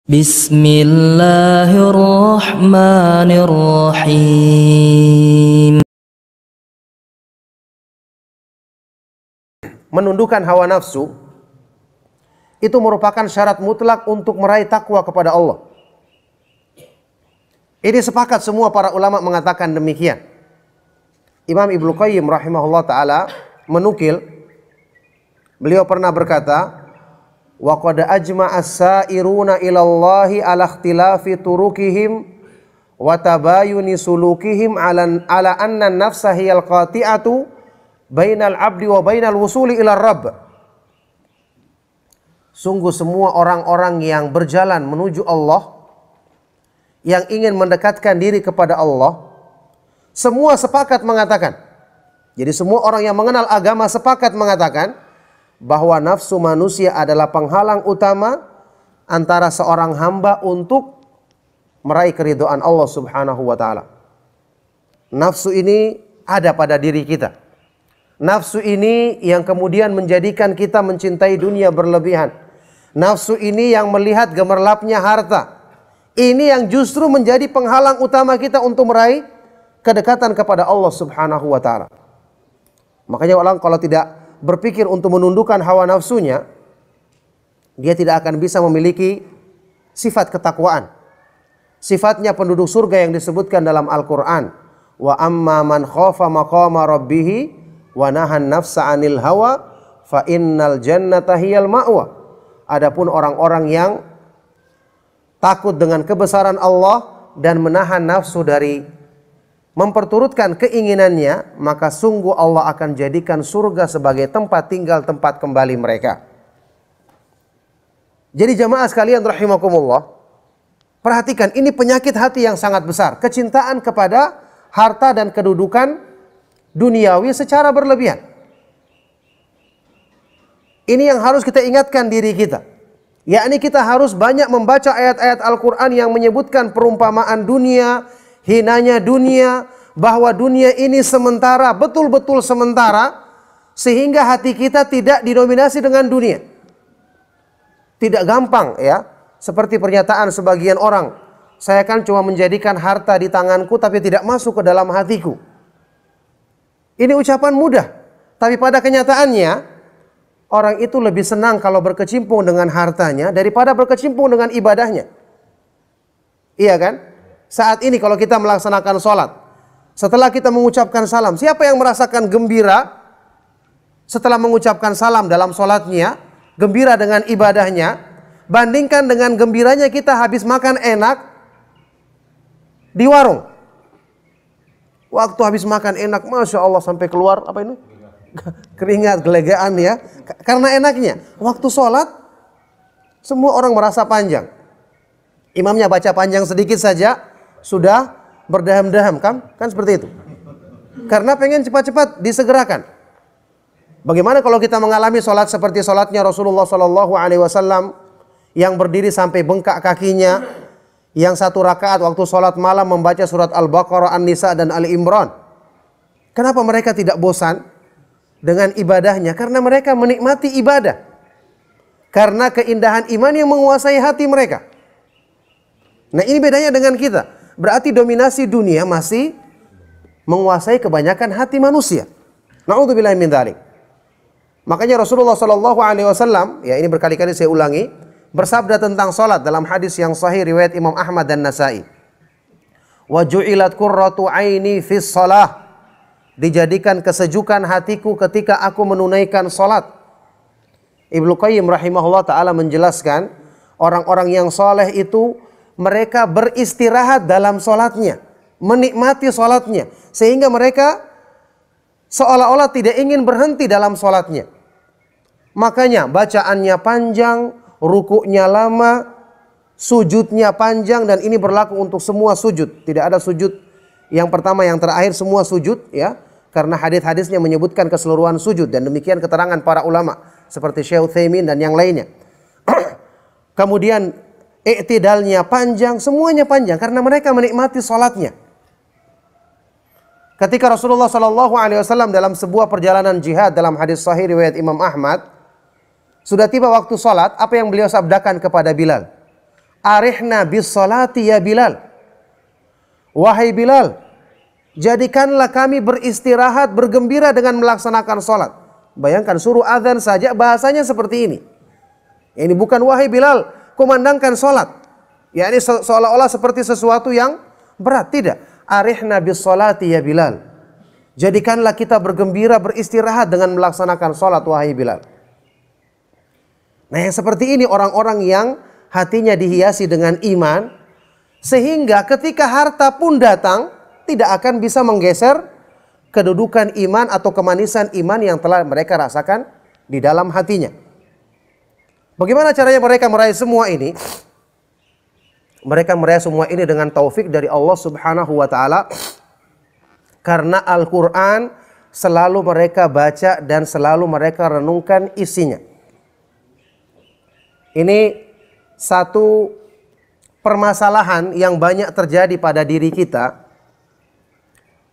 Bismillahirrahmanirrahim. Menundukkan hawa nafsu itu merupakan syarat mutlak untuk meraih takwa kepada Allah. Ini sepakat semua para ulama mengatakan demikian. Imam Ibnu Qayyim rahimahullah ta'ala menukil, beliau pernah berkata, wa qad ajma'a as-sa'iruna ilallahi ala ikhtilafi turukihim wa tabayuni sulukihim ala anna an-nafsa hiyal qati'atu bainal abdi wa bainal wusuli ila rabb. Sungguh semua orang-orang yang berjalan menuju Allah, yang ingin mendekatkan diri kepada Allah, semua sepakat mengatakan, jadi semua orang yang mengenal agama sepakat mengatakan bahwa nafsu manusia adalah penghalang utama antara seorang hamba untuk meraih keridhaan Allah Subhanahu wa ta'ala. Nafsu ini ada pada diri kita. Nafsu ini yang kemudian menjadikan kita mencintai dunia berlebihan. Nafsu ini yang melihat gemerlapnya harta. Ini yang justru menjadi penghalang utama kita untuk meraih kedekatan kepada Allah Subhanahu wa ta'ala. Makanya orang kalau tidak berpikir untuk menundukkan hawa nafsunya, dia tidak akan bisa memiliki sifat ketakwaan. Sifatnya penduduk surga yang disebutkan dalam Al-Quran. Wa amma man khafa maqama rabbihi wa nahan nafsa 'anil hawa fa innal jannata hiyal ma'wa. Adapun orang-orang yang takut dengan kebesaran Allah dan menahan nafsu dari memperturutkan keinginannya, maka sungguh Allah akan jadikan surga sebagai tempat tinggal, tempat kembali mereka. Jadi jamaah sekalian rahimakumullah, perhatikan, ini penyakit hati yang sangat besar. Kecintaan kepada harta dan kedudukan duniawi secara berlebihan. Ini yang harus kita ingatkan diri kita. Yakni kita harus banyak membaca ayat-ayat Al-Quran yang menyebutkan perumpamaan dunia, hinanya dunia, bahwa dunia ini sementara, betul-betul sementara, sehingga hati kita tidak didominasi dengan dunia. Tidak gampang ya, seperti pernyataan sebagian orang, saya kan cuma menjadikan harta di tanganku tapi tidak masuk ke dalam hatiku. Ini ucapan mudah, tapi pada kenyataannya orang itu lebih senang kalau berkecimpung dengan hartanya daripada berkecimpung dengan ibadahnya. Iya kan? Saat ini kalau kita melaksanakan sholat, setelah kita mengucapkan salam, siapa yang merasakan gembira setelah mengucapkan salam dalam sholatnya, gembira dengan ibadahnya, bandingkan dengan gembiranya kita habis makan enak di warung. Waktu habis makan enak, Masya Allah, sampai keluar apa ini? Keringat, gelegaan ya. Karena enaknya. Waktu sholat, semua orang merasa panjang. Imamnya baca panjang sedikit saja, sudah berdaham-daham, kan seperti itu. Karena pengen cepat-cepat disegerakan. Bagaimana kalau kita mengalami sholat seperti sholatnya Rasulullah SAW yang berdiri sampai bengkak kakinya, yang satu rakaat waktu sholat malam membaca surat Al-Baqarah, An-Nisa dan Ali Imran. Kenapa mereka tidak bosan dengan ibadahnya? Karena mereka menikmati ibadah. Karena keindahan iman yang menguasai hati mereka. Nah, ini bedanya dengan kita. Berarti dominasi dunia masih menguasai kebanyakan hati manusia. Na'udzubillahi min dzalik. Makanya Rasulullah SAW, ya ini berkali-kali saya ulangi, bersabda tentang salat dalam hadis yang sahih riwayat Imam Ahmad dan Nasai. Wa ju'ilat qurratu aini fis shalah. Dijadikan kesejukan hatiku ketika aku menunaikan salat. Ibnu Qayyim rahimahullah ta'ala menjelaskan, orang-orang yang saleh itu mereka beristirahat dalam sholatnya, menikmati sholatnya, sehingga mereka seolah-olah tidak ingin berhenti dalam sholatnya. Makanya bacaannya panjang, rukuknya lama, sujudnya panjang, dan ini berlaku untuk semua sujud. Tidak ada sujud yang pertama, yang terakhir, semua sujud ya, karena hadis-hadisnya menyebutkan keseluruhan sujud, dan demikian keterangan para ulama seperti Syekh Utsaimin dan yang lainnya. Kemudian i'tidalnya panjang, semuanya panjang karena mereka menikmati salatnya. Ketika Rasulullah SAW dalam sebuah perjalanan jihad dalam hadis sahih riwayat Imam Ahmad, sudah tiba waktu salat, apa yang beliau sabdakan kepada Bilal? Arihna bis salati ya Bilal. Wahai Bilal, jadikanlah kami beristirahat, bergembira dengan melaksanakan sholat. Bayangkan suruh azan saja bahasanya seperti ini. Ini bukan wahai Bilal, kumandangkan sholat. Ya ini seolah-olah seperti sesuatu yang berat. Tidak. Arihna bis salati ya Bilal. Jadikanlah kita bergembira, beristirahat dengan melaksanakan sholat wahai Bilal. Nah yang seperti ini orang-orang yang hatinya dihiasi dengan iman, sehingga ketika harta pun datang, tidak akan bisa menggeser kedudukan iman atau kemanisan iman yang telah mereka rasakan di dalam hatinya. Bagaimana caranya mereka meraih semua ini? Mereka meraih semua ini dengan taufik dari Allah Subhanahu wa taala. Karena Al-Qur'an selalu mereka baca dan selalu mereka renungkan isinya. Ini satu permasalahan yang banyak terjadi pada diri kita.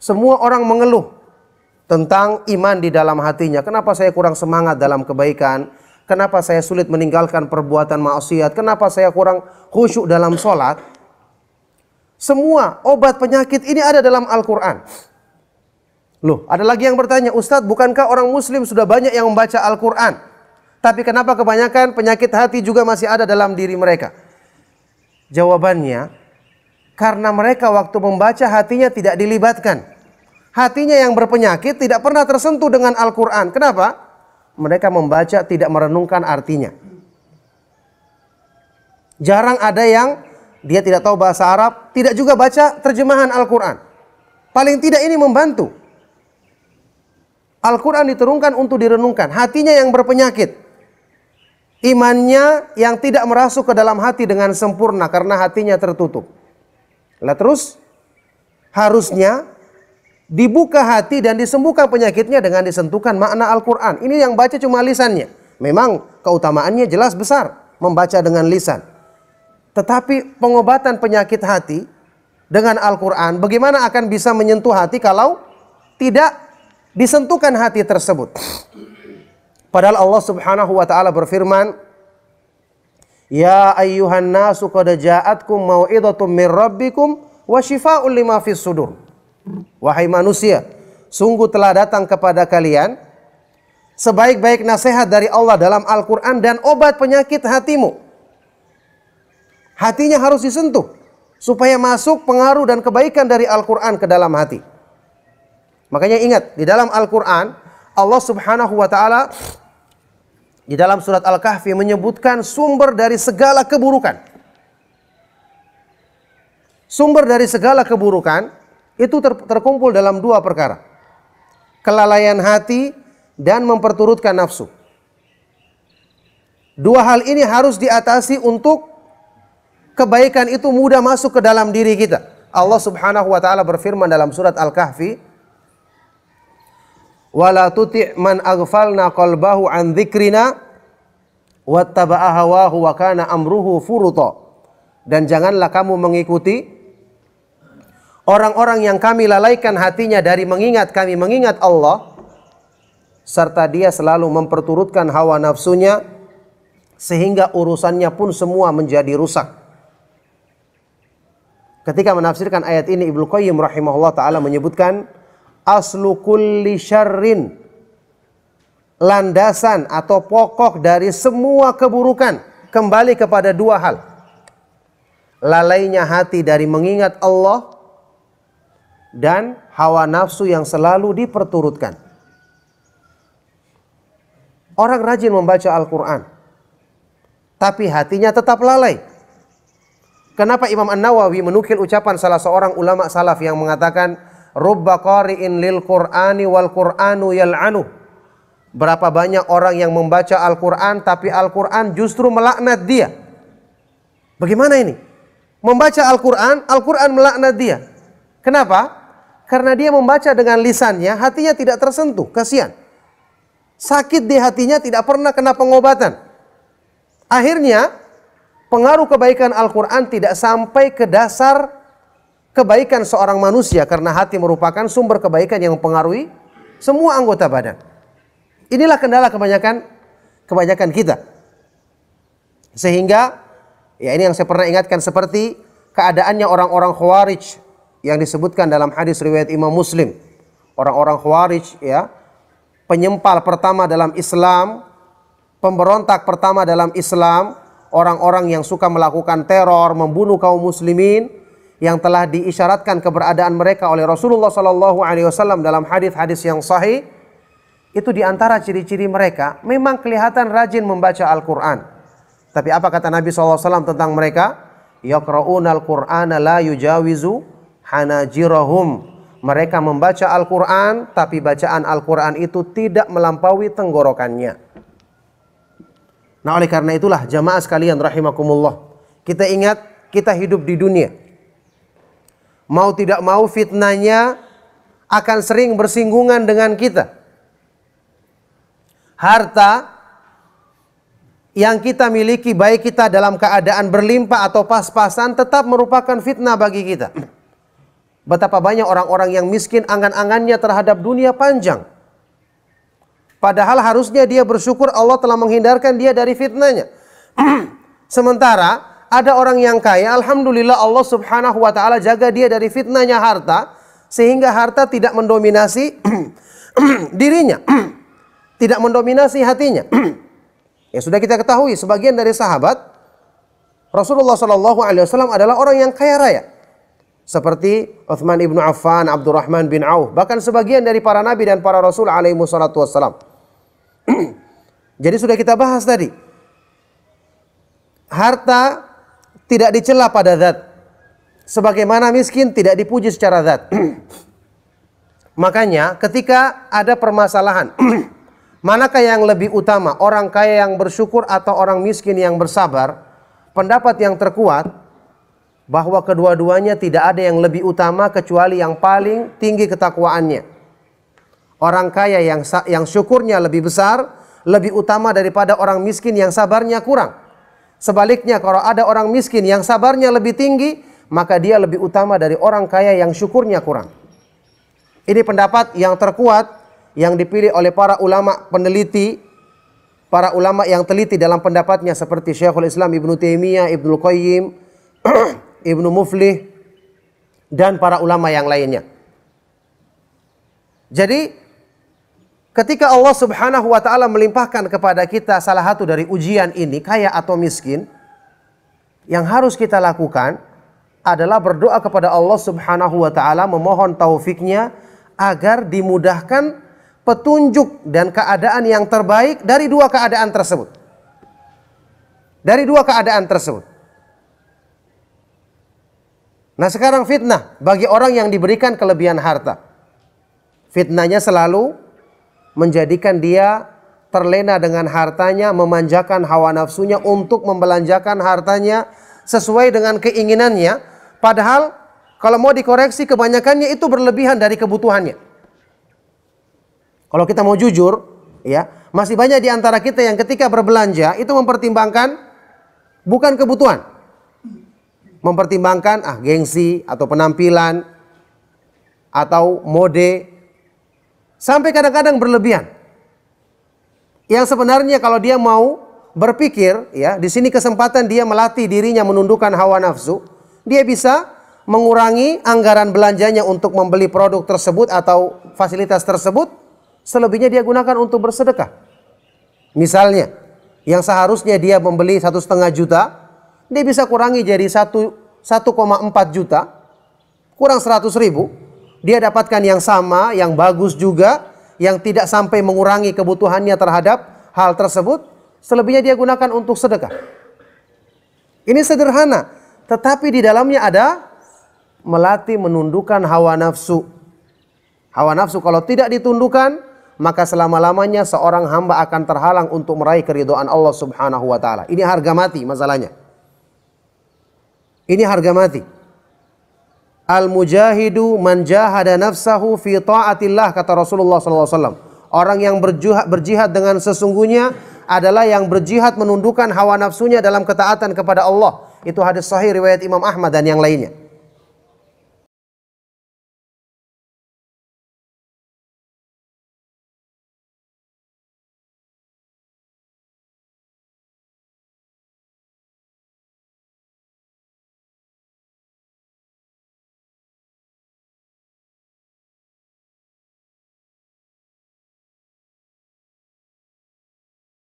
Semua orang mengeluh tentang iman di dalam hatinya. Kenapa saya kurang semangat dalam kebaikan? Kenapa saya sulit meninggalkan perbuatan maksiat? Kenapa saya kurang khusyuk dalam sholat? Semua obat penyakit ini ada dalam Al-Quran. Loh, ada lagi yang bertanya, Ustadz, bukankah orang muslim sudah banyak yang membaca Al-Quran? Tapi kenapa kebanyakan penyakit hati juga masih ada dalam diri mereka? Jawabannya, karena mereka waktu membaca hatinya tidak dilibatkan. Hatinya yang berpenyakit tidak pernah tersentuh dengan Al-Quran. Kenapa? Mereka membaca tidak merenungkan artinya. Jarang ada yang dia tidak tahu bahasa Arab, tidak juga baca terjemahan Al-Quran. Paling tidak ini membantu. Al-Quran diturunkan untuk direnungkan. Hatinya yang berpenyakit. Imannya yang tidak merasuk ke dalam hati dengan sempurna karena hatinya tertutup. Lah terus harusnya dibuka hati dan disembuhkan penyakitnya dengan disentuhkan makna Al-Quran. Ini yang baca cuma lisannya. Memang keutamaannya jelas besar membaca dengan lisan. Tetapi pengobatan penyakit hati dengan Al-Quran, bagaimana akan bisa menyentuh hati kalau tidak disentuhkan hati tersebut? Padahal Allah Subhanahu wa taala berfirman, "Ya ayyuhan nasu qad ja'atkum mau'idhatum mir rabbikum wa syifaa'un lima fis sudur." Wahai manusia, sungguh telah datang kepada kalian sebaik-baik nasihat dari Allah dalam Al-Qur'an dan obat penyakit hatimu. Hatinya harus disentuh supaya masuk pengaruh dan kebaikan dari Al-Qur'an ke dalam hati. Makanya ingat, di dalam Al-Qur'an Allah Subhanahu wa taala di dalam surat Al-Kahfi menyebutkan sumber dari segala keburukan. Sumber dari segala keburukan itu terkumpul dalam dua perkara. Kelalaian hati dan memperturutkan nafsu. Dua hal ini harus diatasi untuk kebaikan itu mudah masuk ke dalam diri kita. Allah Subhanahu wa taala berfirman dalam surat Al-Kahfi, "Wala tuti' man aghfalna qalbahu an dzikrina wattaba'a hawahu wa kana amruhu furuta." Dan janganlah kamu mengikuti orang-orang yang kami lalaikan hatinya dari mengingat kami, mengingat Allah, serta dia selalu memperturutkan hawa nafsunya sehingga urusannya pun semua menjadi rusak. Ketika menafsirkan ayat ini, Ibnu Qayyim rahimahullah ta'ala menyebutkan, aslu kulli syarrin, landasan atau pokok dari semua keburukan kembali kepada dua hal. Lalainya hati dari mengingat Allah dan hawa nafsu yang selalu diperturutkan. Orang rajin membaca Al-Quran, tapi hatinya tetap lalai. Kenapa Imam An-Nawawi menukil ucapan salah seorang ulama salaf yang mengatakan, "Rubba qari'in lil Qur'ani wal Qur'anu yal'anu." Berapa banyak orang yang membaca Al-Quran tapi Al-Quran justru melaknat dia. Bagaimana ini? Membaca Al-Quran, Al-Quran melaknat dia. Kenapa? Karena dia membaca dengan lisannya, hatinya tidak tersentuh. Kasihan. Sakit di hatinya, tidak pernah kena pengobatan. Akhirnya pengaruh kebaikan Al-Quran tidak sampai ke dasar kebaikan seorang manusia, karena hati merupakan sumber kebaikan yang mempengaruhi semua anggota badan. Inilah kendala kebanyakan kita. Sehingga Ya, ini yang saya pernah ingatkan, seperti keadaannya orang-orang Khawarij yang disebutkan dalam hadis riwayat Imam Muslim. Orang-orang Khawarij, ya, penyempal pertama dalam Islam, pemberontak pertama dalam Islam, orang-orang yang suka melakukan teror, membunuh kaum muslimin, yang telah diisyaratkan keberadaan mereka oleh Rasulullah SAW dalam hadis-hadis yang sahih. Itu diantara ciri-ciri mereka, memang kelihatan rajin membaca Al-Quran. Tapi apa kata Nabi SAW tentang mereka? Yaqra'unal Qur'ana la yujawizu hanajirahum. Mereka membaca Al-Quran, tapi bacaan Al-Quran itu tidak melampaui tenggorokannya. Nah, oleh karena itulah jamaah sekalian rahimakumullah, kita ingat kita hidup di dunia. Mau tidak mau fitnahnya akan sering bersinggungan dengan kita. Harta yang kita miliki, baik kita dalam keadaan berlimpah atau pas-pasan, tetap merupakan fitnah bagi kita. Betapa banyak orang-orang yang miskin, angan-angannya terhadap dunia panjang. Padahal harusnya dia bersyukur Allah telah menghindarkan dia dari fitnahnya. Sementara ada orang yang kaya, alhamdulillah Allah subhanahu wa ta'ala jaga dia dari fitnahnya harta, sehingga harta tidak mendominasi dirinya, tidak mendominasi hatinya. Ya, sudah kita ketahui sebagian dari sahabat Rasulullah SAW adalah orang yang kaya raya, seperti Uthman ibn Affan, Abdurrahman bin Auf, bahkan sebagian dari para nabi dan para rasul alaihi wassalatu wassalam. Jadi sudah kita bahas tadi, harta tidak dicela pada zat, sebagaimana miskin tidak dipuji secara zat. Makanya ketika ada permasalahan, manakah yang lebih utama, orang kaya yang bersyukur atau orang miskin yang bersabar? Pendapat yang terkuat bahwa kedua-duanya tidak ada yang lebih utama kecuali yang paling tinggi ketakwaannya. Orang kaya yang syukurnya lebih besar, lebih utama daripada orang miskin yang sabarnya kurang. Sebaliknya, kalau ada orang miskin yang sabarnya lebih tinggi, maka dia lebih utama dari orang kaya yang syukurnya kurang. Ini pendapat yang terkuat yang dipilih oleh para ulama peneliti, para ulama yang teliti dalam pendapatnya, seperti Syekhul Islam Ibnu Taimiyah, Ibnu Qayyim, Ibnu Muflih, dan para ulama yang lainnya. Jadi ketika Allah subhanahu wa ta'ala melimpahkan kepada kita salah satu dari ujian ini, kaya atau miskin, yang harus kita lakukan adalah berdoa kepada Allah subhanahu wa ta'ala, memohon taufiknya agar dimudahkan petunjuk dan keadaan yang terbaik dari dua keadaan tersebut. Dari dua keadaan tersebut. Nah, sekarang fitnah bagi orang yang diberikan kelebihan harta. Fitnahnya selalu menjadikan dia terlena dengan hartanya, memanjakan hawa nafsunya untuk membelanjakan hartanya sesuai dengan keinginannya. Padahal kalau mau dikoreksi, kebanyakannya itu berlebihan dari kebutuhannya. Kalau kita mau jujur, ya, masih banyak di antara kita yang ketika berbelanja itu mempertimbangkan bukan kebutuhan. Mempertimbangkan gengsi atau penampilan atau mode. Sampai kadang-kadang berlebihan. Yang sebenarnya kalau dia mau berpikir, ya, di sini kesempatan dia melatih dirinya menundukkan hawa nafsu, dia bisa mengurangi anggaran belanjanya untuk membeli produk tersebut atau fasilitas tersebut, selebihnya dia gunakan untuk bersedekah. Misalnya, yang seharusnya dia membeli 1,5 juta, dia bisa kurangi jadi 1,4 juta, kurang 100.000. Dia dapatkan yang sama, yang bagus juga, yang tidak sampai mengurangi kebutuhannya terhadap hal tersebut. Selebihnya dia gunakan untuk sedekah. Ini sederhana, tetapi di dalamnya ada melatih menundukkan hawa nafsu. Hawa nafsu kalau tidak ditundukkan, maka selama-lamanya seorang hamba akan terhalang untuk meraih keridhaan Allah subhanahu wa ta'ala. Ini harga mati masalahnya. Ini harga mati. Al-mujahidu man jahada nafsahu fi ta'atillah, kata Rasulullah SAW. Orang yang berjihad dengan sesungguhnya adalah yang berjihad menundukkan hawa nafsunya dalam ketaatan kepada Allah. Itu hadis sahih riwayat Imam Ahmad dan yang lainnya.